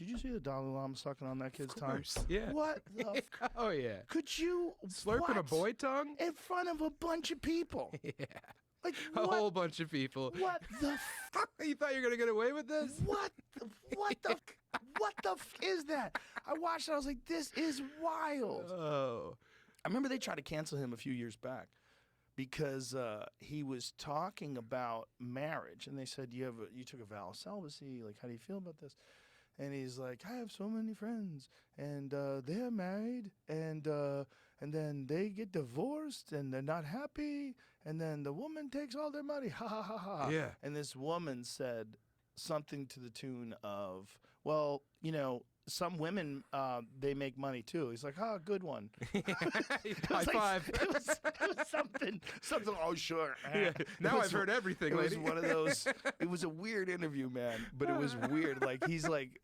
Did you see the Dalai Lama sucking on that kid's tongue? Yeah. What the Oh, yeah. Could you... Slurping a boy tongue? In front of a bunch of people. Yeah. Like, A whole bunch of people. What the You thought you were going to get away with this? What the is that? I watched it, I was like, this is wild. Oh. I remember they tried to cancel him a few years back because he was talking about marriage, and they said, you took a vow of celibacy, like, how do you feel about this? And he's like, I have so many friends, and they're married, and then they get divorced, and they're not happy, and then the woman takes all their money, ha ha ha ha. Yeah. And this woman said something to the tune of, well, you know, some women, they make money too. He's like, good one. High five. It was something, oh, sure. Yeah. Now I've heard everything, It was lady. one of those, it was a weird interview, man, but it was weird. Like, he's like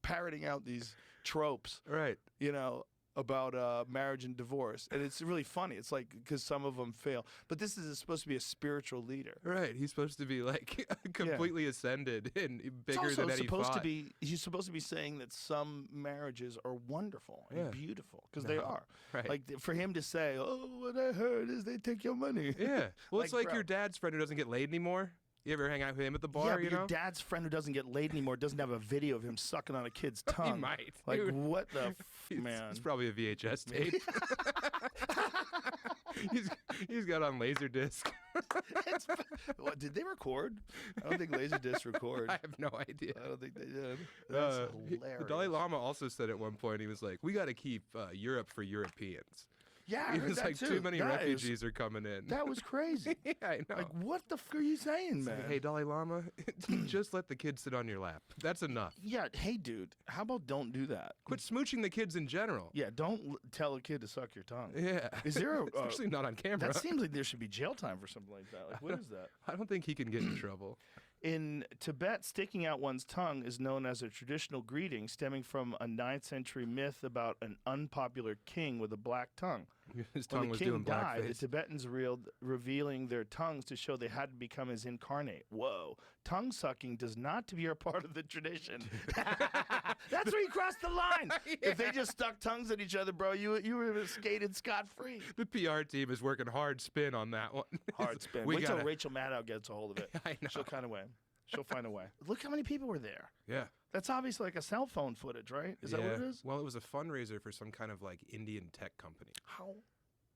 parroting out these tropes, Right. you know, about marriage and divorce. And it's really funny. It's like, because some of them fail. But this is supposed to be a spiritual leader. Right. He's supposed to be like completely ascended and bigger It's than also any supposed thought. to be, he's supposed to be saying that some marriages are wonderful and Yeah. beautiful, because they are. Right. Like, for him to say, oh, what I heard is they take your money. Yeah. Well, it's like bro. your dad's friend who doesn't get laid anymore. You ever hang out with him at the bar, Yeah, but you know? your dad's friend who doesn't get laid anymore doesn't have a video of him sucking on a kid's tongue. He might. Like, Dude. what the man? It's probably a VHS tape. he's got on Laserdisc. What, did they record? I don't think Laserdisc record. I have no idea. I don't think they did. That's hilarious. The Dalai Lama also said at one point, he was like, we got to keep Europe for Europeans. Yeah, I He heard was that like, too. too many That is- refugees are coming in. That was crazy. Yeah, I know. Like, what the f are you saying, man? Hey, Dalai Lama, just let the kids sit on your lap. That's enough. Yeah, hey, dude, how about don't do that? Quit smooching the kids in general. Yeah, don't tell a kid to suck your tongue. Yeah. Is there a... Especially not on camera. That seems like there should be jail time for something like that. Like, what is that? I don't think he can get in trouble. In Tibet, sticking out one's tongue is known as a traditional greeting stemming from a 9th century myth about an unpopular king with a black tongue. His tongue When the was king doing died, the blackface. Tibetans revealing their tongues to show they had to become his incarnate. Whoa. Tongue sucking does not appear part of the tradition. That's where you crossed the line. Yeah. If they just stuck tongues at each other, bro, you would have skated scot-free. The PR team is working hard spin on that one. Hard spin. We Wait till gotta- Rachel Maddow gets a hold of it. I know. She'll find a way. Look how many people were there. Yeah. That's obviously like a cell phone footage, right? Is that what it is? Well, it was a fundraiser for some kind of like Indian tech company. How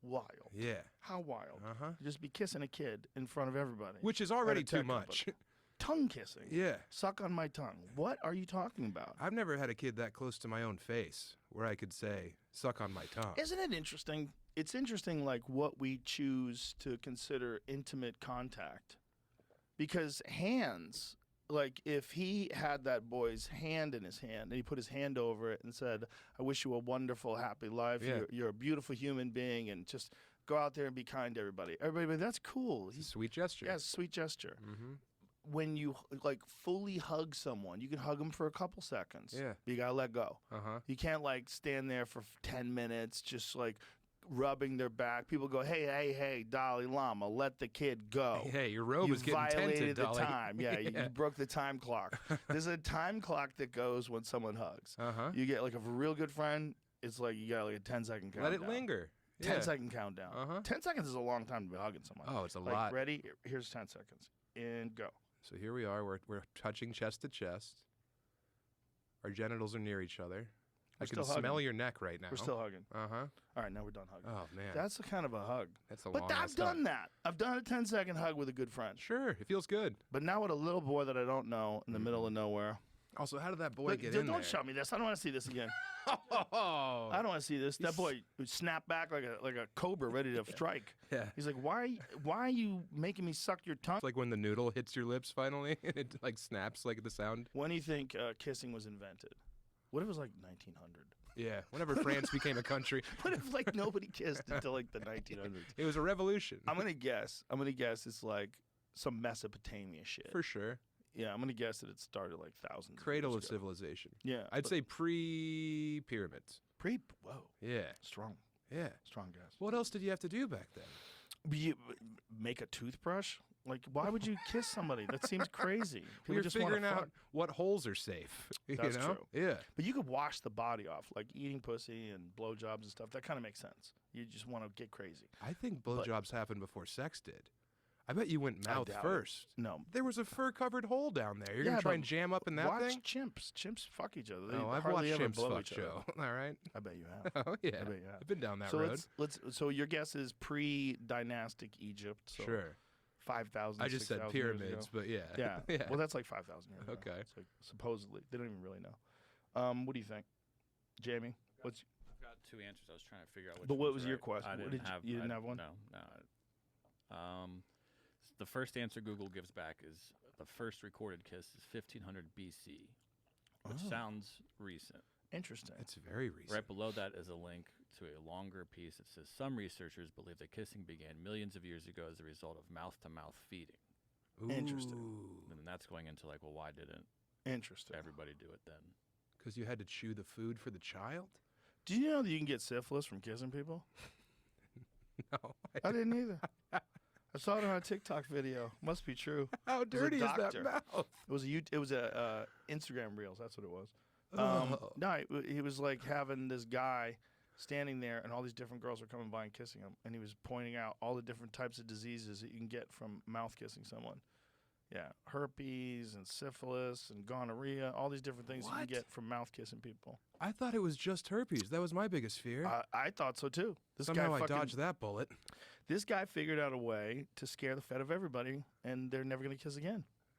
wild. Yeah. How wild. Uh-huh. You just be kissing a kid in front of everybody. Which is already At a tech too much. company. Tongue kissing. Yeah. Suck on my tongue. What are you talking about? I've never had a kid that close to my own face where I could say, suck on my tongue. Isn't it interesting? It's interesting, like, what we choose to consider intimate contact. Because hands, like, if he had that boy's hand in his hand and he put his hand over it and said, I wish you a wonderful, happy life. Yeah. You're a beautiful human being, and just go out there and be kind to everybody. Everybody, that's cool. It's a sweet gesture. Yeah, it's a sweet gesture. Mm-hmm. When you, like, fully hug someone, you can hug them for a couple seconds. Yeah. But you got to let go. Uh-huh. You can't, like, stand there for 10 minutes just, like, rubbing their back. People go, hey, Dalai Lama, let the kid go. Hey, your robe you is getting violated tinted, the Dalai. time. Yeah, Yeah. You broke the time clock. There's a time clock that goes when someone hugs. Uh-huh. You get, like, a real good friend, it's like you got, like, a 10-second countdown. Let it linger. 10-second countdown. Uh-huh. 10 seconds is a long time to be hugging someone. Oh, it's a like, lot. Ready? Here's 10 seconds. And go. So here we are. We're touching chest to chest. Our genitals are near each other. I can still hugging. smell your neck right now. We're still hugging. Uh-huh. All right, now we're done hugging. Oh, man. That's a kind of a hug. That's a But long I've ass done hug. that. I've done a 10-second hug with a good friend. Sure. It feels good. But now with a little boy that I don't know in the middle of nowhere. Also, how did that boy Look, get dude, in don't there? show me this. I don't want to see this again. Oh. I don't want to see this. That boy would snap back like a cobra ready to strike. Yeah. He's like, why are you making me suck your tongue? It's like when the noodle hits your lips finally, and it like snaps like the sound. When do you think kissing was invented? What if it was like 1900? Yeah, whenever France became a country. What if like nobody kissed until like the 1900s? It was a revolution. I'm gonna guess it's like some Mesopotamia shit. For sure. Yeah, I'm gonna guess that it started like thousands. Cradle of of years ago. civilization. Yeah, I'd but- say pre-pyramids. Whoa, Yeah. strong Yeah. guess. What else did you have to do back then? You make a toothbrush Like, why would you kiss somebody? That seems crazy. People We're just wanna figuring out fuck. what holes are safe. That's you know? true. Yeah. But you could wash the body off, like eating pussy and blowjobs and stuff. That kind of makes sense. You just want to get crazy. I think blowjobs happened before sex did. I bet you went I mouth doubt it. first. No. There was a fur-covered hole down there. You're Yeah, gonna try but and jam up in that watch thing? chimps. Chimps fuck each other. They Oh, I've hardly watched ever Chimps blow Fuck each Show. other. All right. I bet you have. Oh yeah. I bet you have. I've been down that So road. So your guess is pre-dynastic Egypt. So Sure. 5,000. I just said 6,000 years pyramids, ago. but yeah. Yeah. yeah. Well, that's like 5,000 years ago. Okay. So supposedly, they don't even really know. What do you think, Jamie? What's I've got two answers. I was trying to figure out which But what one's was your right. question? I What didn't did you- have, you didn't I- have one? No. The first answer Google gives back is the first recorded kiss is 1500 BC, which Oh. sounds recent. interesting? It's very recent. Right below that is a link to a longer piece that says some researchers believe that kissing began millions of years ago as a result of mouth-to-mouth feeding. Interesting. Ooh. And that's going into like, well, why didn't Interesting. everybody do it then? Because you had to chew the food for the child? Do you know that you can get syphilis from kissing people? No. I didn't either. I saw it on a TikTok video. Must be true. How dirty is that doctor. mouth? It was a Instagram Reels. That's what it was. Oh. No, he was like having this guy standing there, and all these different girls were coming by and kissing him, and he was pointing out all the different types of diseases that you can get from mouth kissing someone. Yeah, herpes and syphilis and gonorrhea, all these different things you What? can get from mouth kissing people. I thought it was just herpes. That was my biggest fear. I thought so too. Somehow I fucking- dodged that bullet. This guy figured out a way to scare the fed of everybody, and they're never going to kiss again.